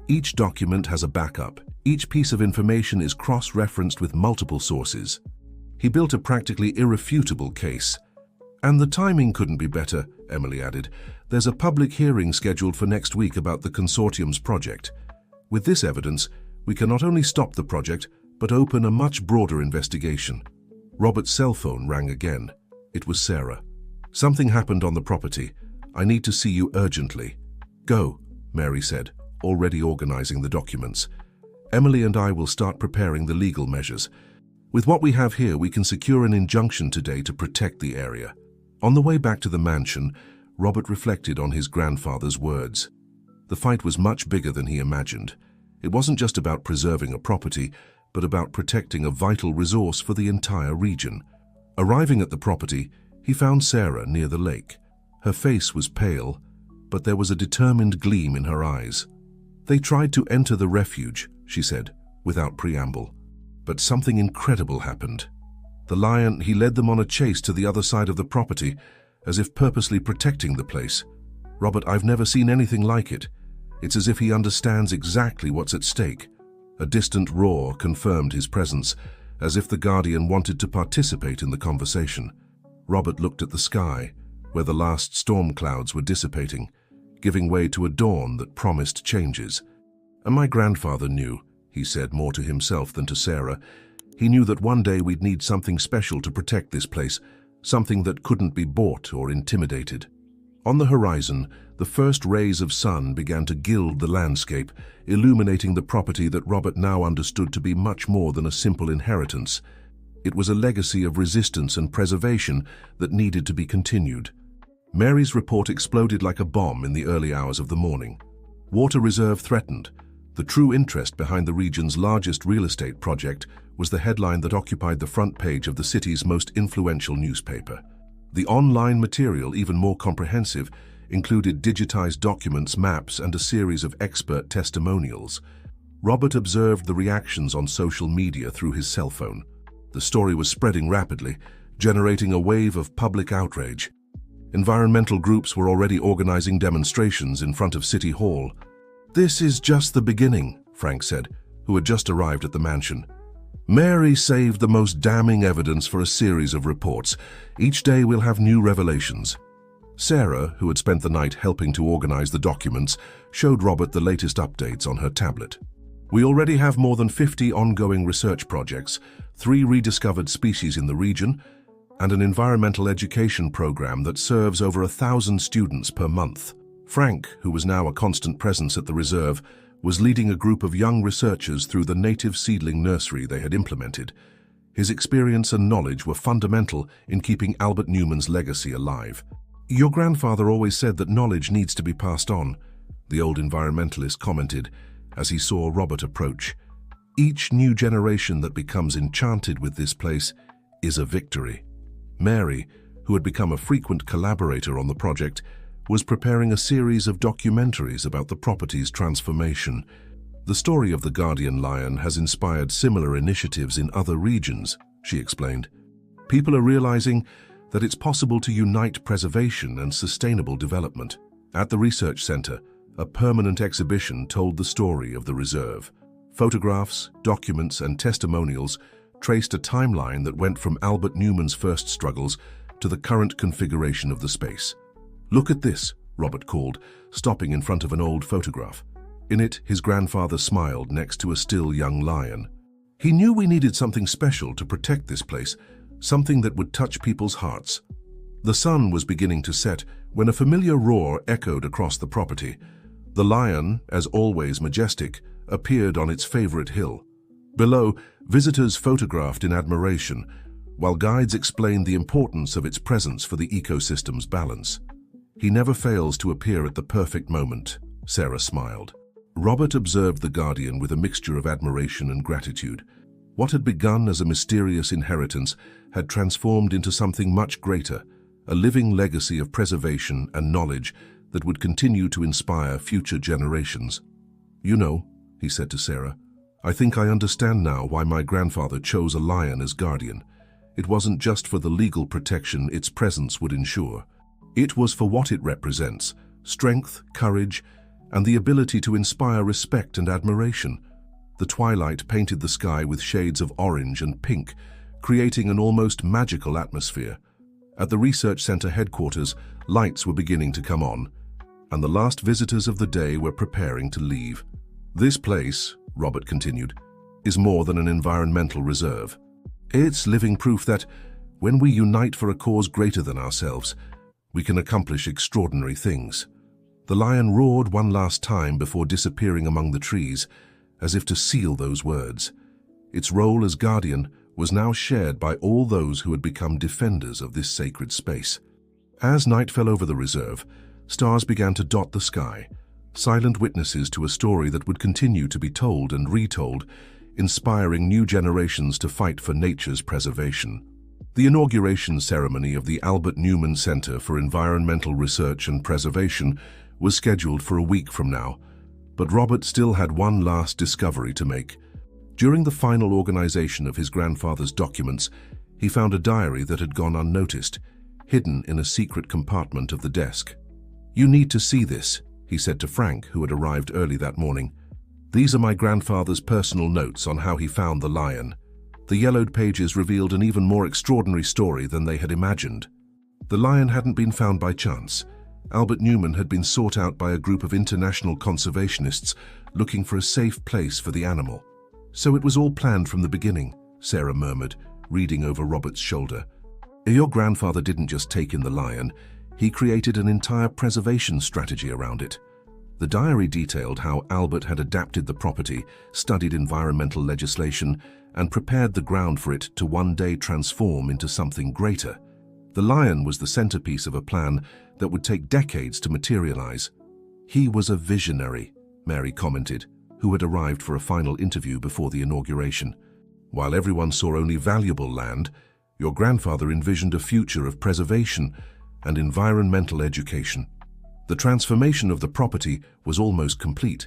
Each document has a backup. Each piece of information is cross-referenced with multiple sources. He built a practically irrefutable case. And the timing couldn't be better, Emily added. There's a public hearing scheduled for next week about the consortium's project. With this evidence, we can not only stop the project, but open a much broader investigation. Robert's cell phone rang again. It was Sarah. Something happened on the property. I need to see you urgently. Go, Mary said, already organizing the documents. Emily and I will start preparing the legal measures. With what we have here, we can secure an injunction today to protect the area. On the way back to the mansion, Robert reflected on his grandfather's words. The fight was much bigger than he imagined. It wasn't just about preserving a property, but about protecting a vital resource for the entire region. Arriving at the property, he found Sarah near the lake. Her face was pale, but there was a determined gleam in her eyes. They tried to enter the refuge, she said, without preamble. But something incredible happened. The lion, he led them on a chase to the other side of the property, as if purposely protecting the place. Robert, I've never seen anything like it. It's as if he understands exactly what's at stake. A distant roar confirmed his presence, as if the guardian wanted to participate in the conversation. Robert looked at the sky. where the last storm clouds were dissipating, giving way to a dawn that promised changes. And my grandfather knew, he said more to himself than to Sarah. He knew that one day we'd need something special to protect this place, something that couldn't be bought or intimidated. On the horizon, the first rays of sun began to gild the landscape, illuminating the property that Robert now understood to be much more than a simple inheritance. It was a legacy of resistance and preservation that needed to be continued. Mary's report exploded like a bomb in the early hours of the morning. Water reserve threatened. The true interest behind the region's largest real estate project was the headline that occupied the front page of the city's most influential newspaper. The online material, even more comprehensive, included digitized documents, maps, and a series of expert testimonials. Robert observed the reactions on social media through his cell phone. The story was spreading rapidly, generating a wave of public outrage. Environmental groups were already organizing demonstrations in front of City Hall. "This is just the beginning," Frank said, who had just arrived at the mansion. "Mary saved the most damning evidence for a series of reports. Each day we'll have new revelations." Sarah, who had spent the night helping to organize the documents, showed Robert the latest updates on her tablet. "We already have more than 50 ongoing research projects, 3 rediscovered species in the region, and an environmental education program that serves over 1,000 students per month." Frank, who was now a constant presence at the reserve, was leading a group of young researchers through the native seedling nursery they had implemented. His experience and knowledge were fundamental in keeping Albert Newman's legacy alive. "Your grandfather always said that knowledge needs to be passed on," the old environmentalist commented as he saw Robert approach. "Each new generation that becomes enchanted with this place is a victory." Mary, who had become a frequent collaborator on the project, was preparing a series of documentaries about the property's transformation. "The story of the guardian lion has inspired similar initiatives in other regions," she explained. "People are realizing that it's possible to unite preservation and sustainable development." At the research center, a permanent exhibition told the story of the reserve. Photographs, documents, and testimonials traced a timeline that went from Albert Newman's first struggles to the current configuration of the space. "Look at this," Robert called, stopping in front of an old photograph. In it, his grandfather smiled next to a still young lion. He knew we needed something special to protect this place, something that would touch people's hearts. The sun was beginning to set when a familiar roar echoed across the property. The lion, as always majestic, appeared on its favorite hill. Below, visitors photographed in admiration, while guides explained the importance of its presence for the ecosystem's balance. "He never fails to appear at the perfect moment," Sarah smiled. Robert observed the guardian with a mixture of admiration and gratitude. What had begun as a mysterious inheritance had transformed into something much greater, a living legacy of preservation and knowledge that would continue to inspire future generations. "You know," he said to Sarah, "I think I understand now why my grandfather chose a lion as guardian. It wasn't just for the legal protection its presence would ensure. It was for what it represents: strength, courage, and the ability to inspire respect and admiration." The twilight painted the sky with shades of orange and pink, creating an almost magical atmosphere. At the research center headquarters, lights were beginning to come on, and the last visitors of the day were preparing to leave. "This place," Robert continued, "is more than an environmental reserve. It's living proof that, when we unite for a cause greater than ourselves, we can accomplish extraordinary things." The lion roared one last time before disappearing among the trees, as if to seal those words. Its role as guardian was now shared by all those who had become defenders of this sacred space. As night fell over the reserve, stars began to dot the sky, silent witnesses to a story that would continue to be told and retold, inspiring new generations to fight for nature's preservation. The inauguration ceremony of the Albert Newman Center for Environmental Research and Preservation was scheduled for a week from now, but Robert still had one last discovery to make. During the final organization of his grandfather's documents, he found a diary that had gone unnoticed, hidden in a secret compartment of the desk. "You need to see this," he said to Frank, who had arrived early that morning. "These are my grandfather's personal notes on how he found the lion." The yellowed pages revealed an even more extraordinary story than they had imagined. The lion hadn't been found by chance. Albert Newman had been sought out by a group of international conservationists looking for a safe place for the animal. "So it was all planned from the beginning," Sarah murmured, reading over Robert's shoulder. "Your grandfather didn't just take in the lion, he created an entire preservation strategy around it." The diary detailed how Albert had adapted the property, studied environmental legislation, and prepared the ground for it to one day transform into something greater. The lion was the centerpiece of a plan that would take decades to materialize. "He was a visionary," Mary commented, who had arrived for a final interview before the inauguration. "While everyone saw only valuable land, your grandfather envisioned a future of preservation and environmental education." The transformation of the property was almost complete.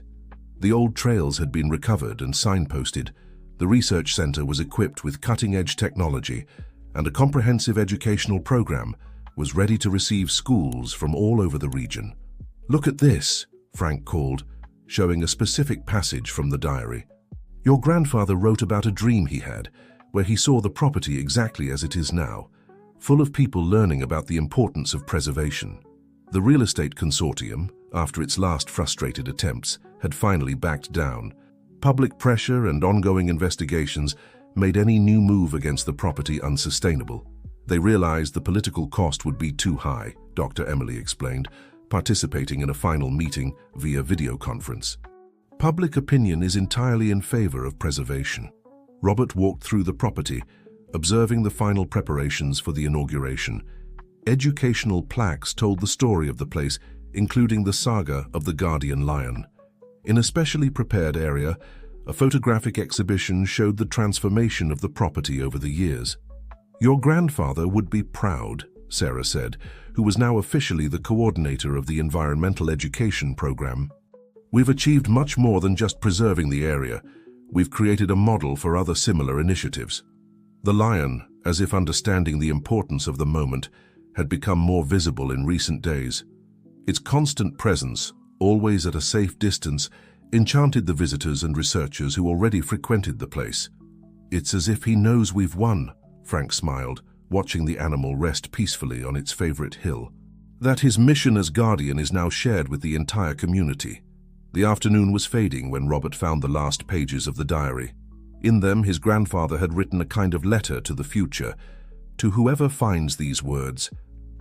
The old trails had been recovered and signposted. The research center was equipped with cutting-edge technology, and a comprehensive educational program was ready to receive schools from all over the region. "Look at this," Frank called, showing a specific passage from the diary. "Your grandfather wrote about a dream he had, where he saw the property exactly as it is now, full of people learning about the importance of preservation." The real estate consortium, after its last frustrated attempts, had finally backed down. Public pressure and ongoing investigations made any new move against the property unsustainable. They realized the political cost would be too high, Dr. Emily explained, participating in a final meeting via video conference. "Public opinion is entirely in favor of preservation." Robert walked through the property, observing the final preparations for the inauguration. Educational plaques told the story of the place, including the saga of the guardian lion. In a specially prepared area, a photographic exhibition showed the transformation of the property over the years. "Your grandfather would be proud," Sarah said, who was now officially the coordinator of the environmental education program. "We've achieved much more than just preserving the area. We've created a model for other similar initiatives." The lion, as if understanding the importance of the moment, had become more visible in recent days. Its constant presence, always at a safe distance, enchanted the visitors and researchers who already frequented the place. "It's as if he knows we've won," Frank smiled, watching the animal rest peacefully on its favorite hill. "That his mission as guardian is now shared with the entire community." The afternoon was fading when Robert found the last pages of the diary. In them, his grandfather had written a kind of letter to the future. "To whoever finds these words,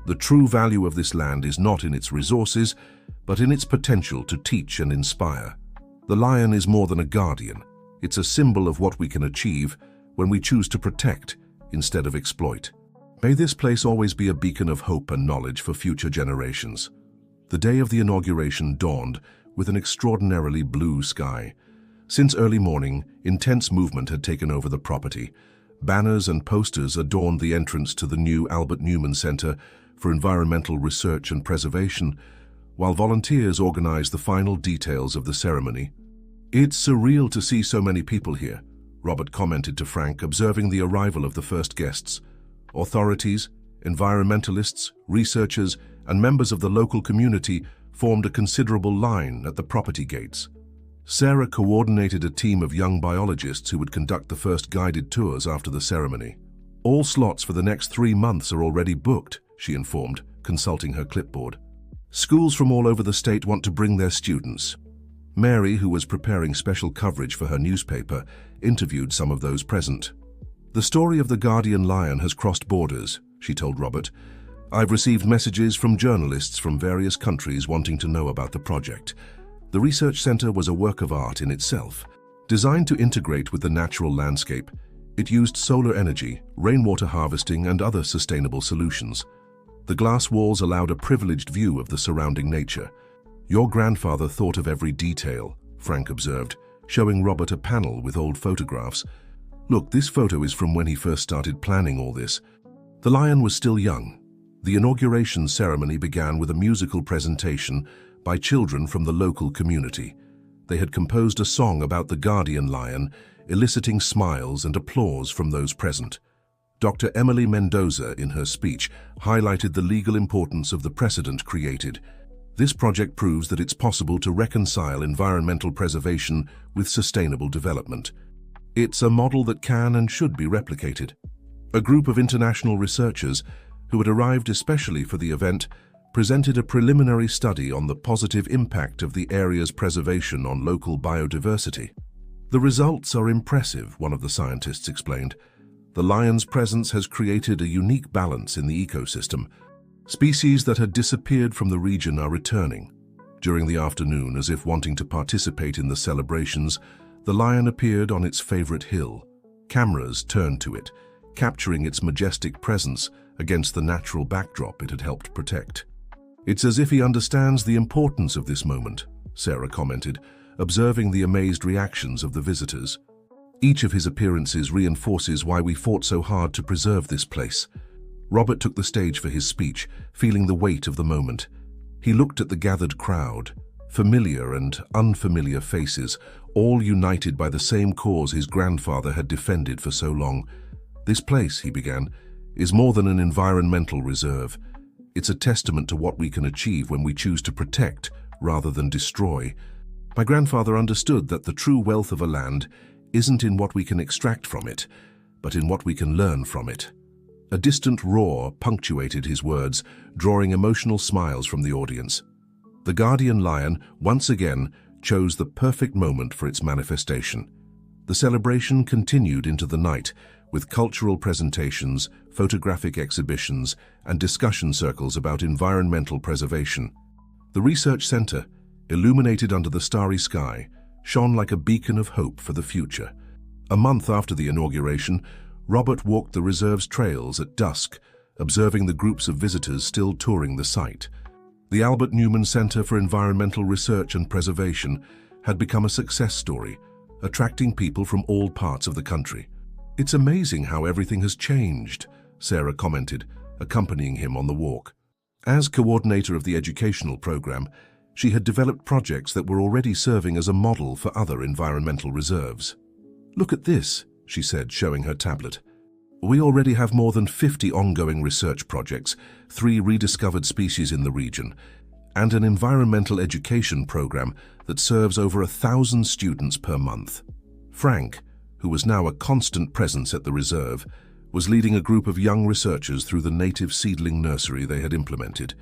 the true value of this land is not in its resources, but in its potential to teach and inspire. The lion is more than a guardian. It's a symbol of what we can achieve when we choose to protect instead of exploit. May this place always be a beacon of hope and knowledge for future generations." The day of the inauguration dawned with an extraordinarily blue sky. Since early morning, intense movement had taken over the property. Banners and posters adorned the entrance to the new Albert Newman Center for Environmental Research and Preservation, while volunteers organized the final details of the ceremony. "It's surreal to see so many people here," Robert commented to Frank, observing the arrival of the first guests. Authorities, environmentalists, researchers, and members of the local community formed a considerable line at the property gates. Sarah coordinated a team of young biologists who would conduct the first guided tours after the ceremony. "All slots for the next 3 months are already booked," she informed, consulting her clipboard. "Schools from all over the state want to bring their students." Mary, who was preparing special coverage for her newspaper, interviewed some of those present. "The story of the guardian lion has crossed borders," she told Robert. "I've received messages from journalists from various countries wanting to know about the project." The research center was a work of art in itself. Designed to integrate with the natural landscape, it used solar energy, rainwater harvesting, and other sustainable solutions. The glass walls allowed a privileged view of the surrounding nature. "Your grandfather thought of every detail," Frank observed, showing Robert a panel with old photographs. "Look, this photo is from when he first started planning all this." The lion was still young. The inauguration ceremony began with a musical presentation by children from the local community. They had composed a song about the guardian lion, eliciting smiles and applause from those present. Dr. Emily Mendoza, in her speech, highlighted the legal importance of the precedent created. "This project proves that it's possible to reconcile environmental preservation with sustainable development. It's a model that can and should be replicated." A group of international researchers, who had arrived especially for the event, presented a preliminary study on the positive impact of the area's preservation on local biodiversity. "The results are impressive," one of the scientists explained. "The lion's presence has created a unique balance in the ecosystem. Species that had disappeared from the region are returning." During the afternoon, as if wanting to participate in the celebrations, the lion appeared on its favorite hill. Cameras turned to it, capturing its majestic presence against the natural backdrop it had helped protect. "It's as if he understands the importance of this moment," Sarah commented, observing the amazed reactions of the visitors. "Each of his appearances reinforces why we fought so hard to preserve this place." Robert took the stage for his speech, feeling the weight of the moment. He looked at the gathered crowd, familiar and unfamiliar faces, all united by the same cause his grandfather had defended for so long. "This place," he began, "is more than an environmental reserve. It's a testament to what we can achieve when we choose to protect rather than destroy. My grandfather understood that the true wealth of a land isn't in what we can extract from it, but in what we can learn from it." A distant roar punctuated his words, drawing emotional smiles from the audience. The guardian lion, once again, chose the perfect moment for its manifestation. The celebration continued into the night, with cultural presentations, photographic exhibitions, and discussion circles about environmental preservation. The research center, illuminated under the starry sky, shone like a beacon of hope for the future. A month after the inauguration, Robert walked the reserve's trails at dusk, observing the groups of visitors still touring the site. The Albert Newman Center for Environmental Research and Preservation had become a success story, attracting people from all parts of the country. "It's amazing how everything has changed," Sarah commented, accompanying him on the walk. As coordinator of the educational program, she had developed projects that were already serving as a model for other environmental reserves. "Look at this," she said, showing her tablet. "We already have more than 50 ongoing research projects, 3 rediscovered species in the region, and an environmental education program that serves over 1,000 students per month." Frank, who was now a constant presence at the reserve, was leading a group of young researchers through the native seedling nursery they had implemented.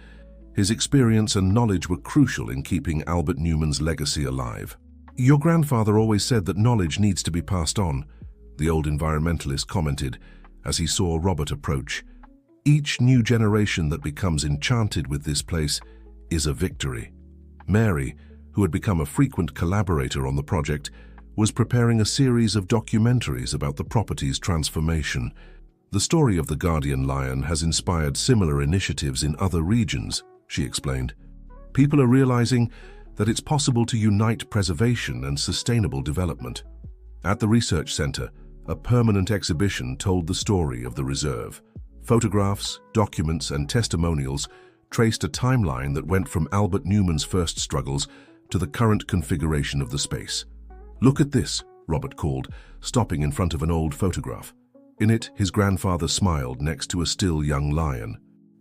His experience and knowledge were crucial in keeping Albert Newman's legacy alive. "Your grandfather always said that knowledge needs to be passed on," the old environmentalist commented as he saw Robert approach. "Each new generation that becomes enchanted with this place is a victory." Mary, who had become a frequent collaborator on the project, was preparing a series of documentaries about the property's transformation. "The story of the guardian lion has inspired similar initiatives in other regions," she explained. "People are realizing that it's possible to unite preservation and sustainable development." At the research center, a permanent exhibition told the story of the reserve. Photographs, documents, and testimonials traced a timeline that went from Albert Newman's first struggles to the current configuration of the space. "Look at this," Robert called, stopping in front of an old photograph. In it, his grandfather smiled next to a still young lion.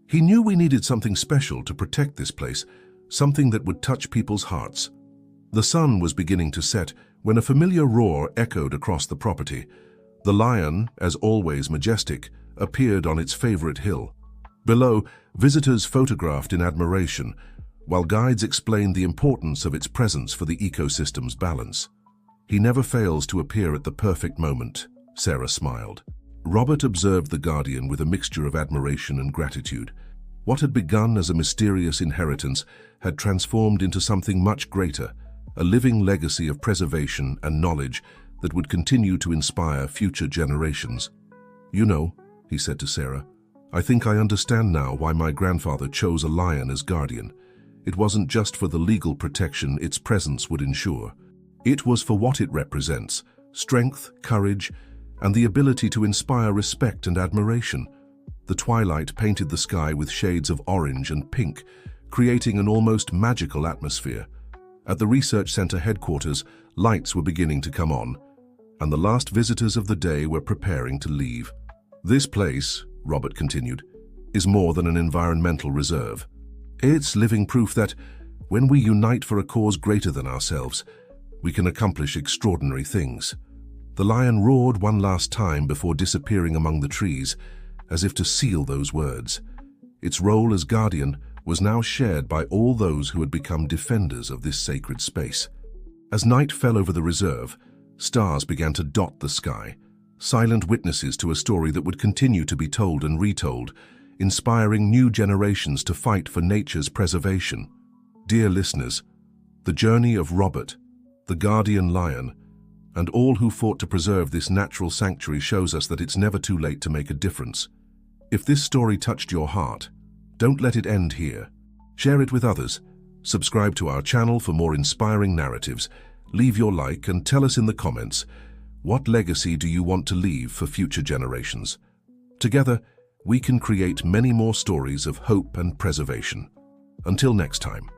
He knew we needed something special to protect this place, something that would touch people's hearts. The sun was beginning to set when a familiar roar echoed across the property. The lion, as always majestic, appeared on its favorite hill. Below, visitors photographed in admiration, while guides explained the importance of its presence for the ecosystem's balance. "He never fails to appear at the perfect moment," Sarah smiled. Robert observed the guardian with a mixture of admiration and gratitude. What had begun as a mysterious inheritance had transformed into something much greater, a living legacy of preservation and knowledge that would continue to inspire future generations. "You know," he said to Sarah, "I think I understand now why my grandfather chose a lion as guardian. It wasn't just for the legal protection its presence would ensure. It was for what it represents: strength, courage, and the ability to inspire respect and admiration." The twilight painted the sky with shades of orange and pink, creating an almost magical atmosphere. At the research center headquarters, lights were beginning to come on, and the last visitors of the day were preparing to leave. "This place," Robert continued, "is more than an environmental reserve. It's living proof that, when we unite for a cause greater than ourselves, we can accomplish extraordinary things." The lion roared one last time before disappearing among the trees, as if to seal those words. Its role as guardian was now shared by all those who had become defenders of this sacred space. As night fell over the reserve, stars began to dot the sky, silent witnesses to a story that would continue to be told and retold, inspiring new generations to fight for nature's preservation. Dear listeners, the journey of Robert, the guardian lion, and all who fought to preserve this natural sanctuary shows us that it's never too late to make a difference. If this story touched your heart, don't let it end here. Share it with others. Subscribe to our channel for more inspiring narratives. Leave your like and tell us in the comments, what legacy do you want to leave for future generations? Together, we can create many more stories of hope and preservation. Until next time.